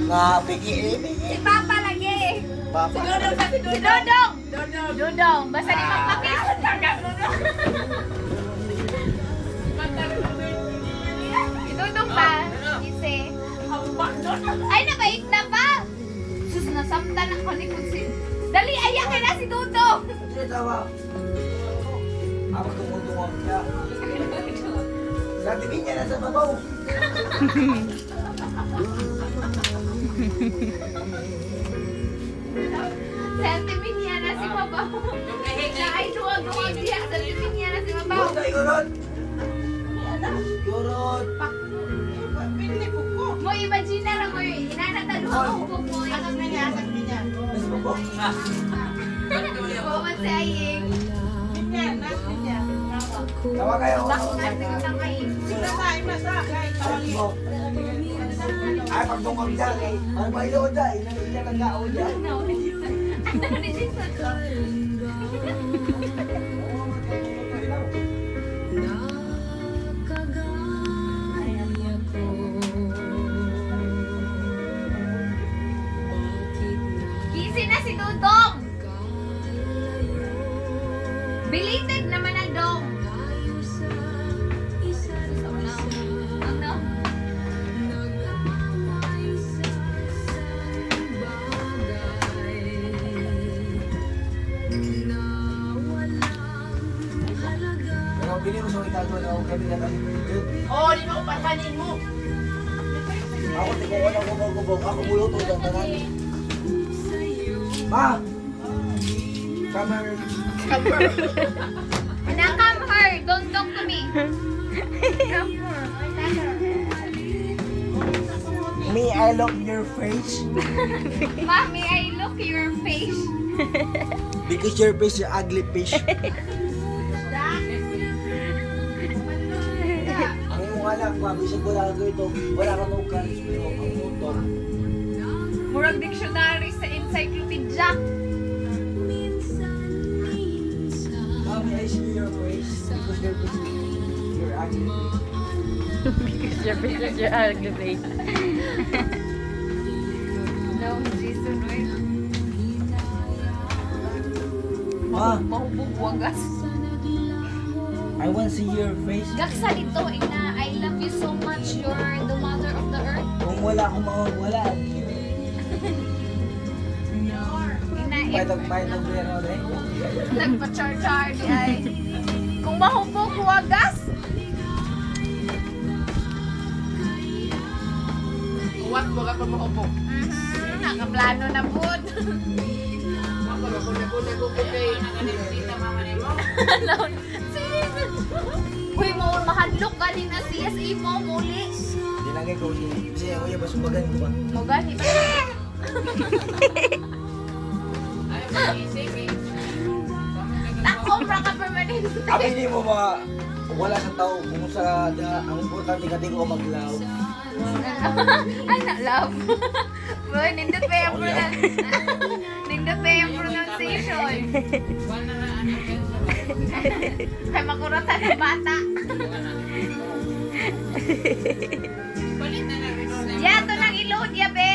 Nga, pigi. Si Papa lagi. Papa. Si Dodong. Dodong. Basta di magpakis. Si Dodong pa. Ise. Ay, nabait na pa. Sus, nasamtan ako ni Kunsin. Dali, ayakin na si Dodong. Sige, tawa. Ako tumutuwag siya. Sa TV niya nasa babaw. Sentimin niya na si Papa. Ay, duwag siya. Sentimin niya na si Papa. Gurot ay gurot. Gurot. Mo imagine na lang mo yun. Inanatan mo ang hukok mo. Asag na niya. Nasa babaw. Bawa si Aying. Tawa kayo. Bakit natin ang kain? Ay, pagtungkol dyan eh. Ano ba ilo dyan? Ilan ang gao dyan? Kisi na si Dudong. Belated naman na Dong. Ano? Pero bili mo sa itago na ako kami na kami. Oh, di ba ko pasanin mo? Ako tingko ko na gubog. Ako buluto dyan tanan. Ma! Come here. Come her. Don't talk to me. Come her. Me, I love your face. Mommy, I look your face. Because your face is ugly fish. Ang iyong anak, mabisag ko lang ito. Wala ka nung kalis, pero ang muto. Murag dictionary sa encyclopedia. Mommy, I see your face. Because your face is your ugly face. Because your face is your ugly face. No, Jesus, wait. Ma, Mahubog wagas. I want to see your face. Gaksa dito, ina. I love you so much. You're the mother of the earth. Kung wala akong mawawala. Ina, Pahitag pero rin. nagpa-char-char di ay. Kung mahubog wagas. Uwat mo ka pa maupo. Nakaplano na po. Ako na ko kay nakalimsita mama ni mo. Uy, mo mahadlok ganin na CSE mo muli. Hindi lang ikaw. Kasi ako yung basubagan ko ba? Mo gani ba? Ay, mag-isip eh. Takom ra ka permanente. Aminin mo ba, wala sa tao kung sa ang importante ka di ko maglaw. Ay, na love. Bro, nindot pa yung nindot pa yung pronunciation. Kay makuratan ng bata. Palit na lang ito na. Ya, to nang iload ya, be.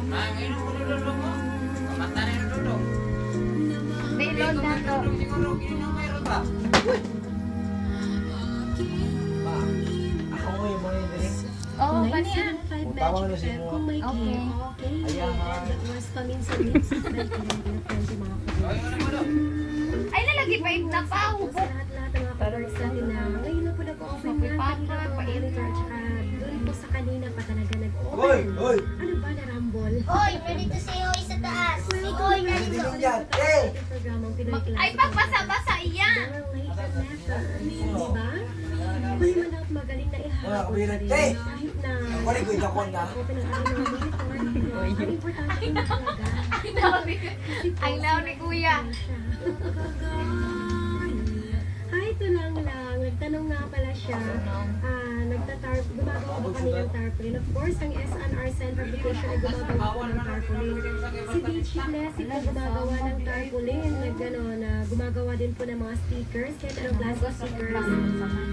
Ang ino ko lolo mo. Kamata na yung lolo. Be, load na to. Siguro, ginong mayroon ba? Ma, ako mo yung mga hindi. Oh, kaniya. Tawag na si mo. Okay. Ayan ha. Ay, ano mo do? Ay, nalagi pa yung napahubog. Hoy! Hoy! Ano ba na Rumble? Hoy, pwede to sa iyo sa taas. Hoy, Hindi din yan. Eh! Programang Pinoy Classic. Ay, pagbasa-basa iyan. Diba? May manap magaling na ihawak Wala, kabirit. sa Eh! sarili kahit na Ang kulit ko yung na. ako pinag-aral ng monitor. Ang importante na talaga. Ay, now ni Kuya. Ito lang. Nagtanong nga pala siya. Gumagawa ba kami ng tarpaulin? Of course, ang SNR Center Vacation ay gumagawa po ng tarpaulin. Si Beachy Blessy po gumagawa ng tarpaulin. Gumagawa din po ng mga stickers. Kahit anong klase ng stickers.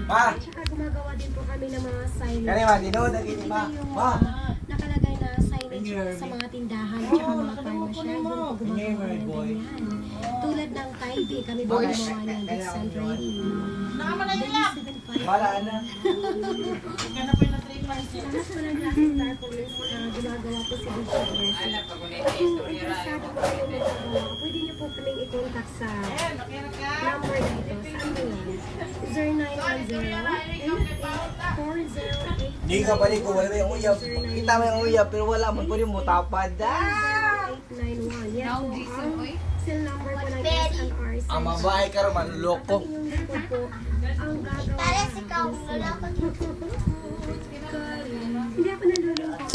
Ma! At saka gumagawa din po kami ng mga signage. Kani ma, dinood na gini ma. Ma! Nakalagay na sa mga tindahan at mga pharmacy. Doon po gumagawa ng ganyan. Tulad ng Tide, kami po gumawa ng Dexandrine. Wala na. Lahat po ng klaseng tarpaulins gumagawa po si Bishop Leslie. Kung interesado po kayo magagawa, pwede niyo po kaming i-contact sa number dito. Saan po yan? 0910-840-8. Hindi ka balik ko, wala yung uyab. Kita mo yung uyab, pero wala mo pa rin mo tapad. 0891. Yan Now, po Jason, ang oy. cell number po ng SNR. Ang mabahay ka naman, loko. Ang inyong likod po, ang gagawa. Para si Kau, wala ka Hindi ako nalulungkot.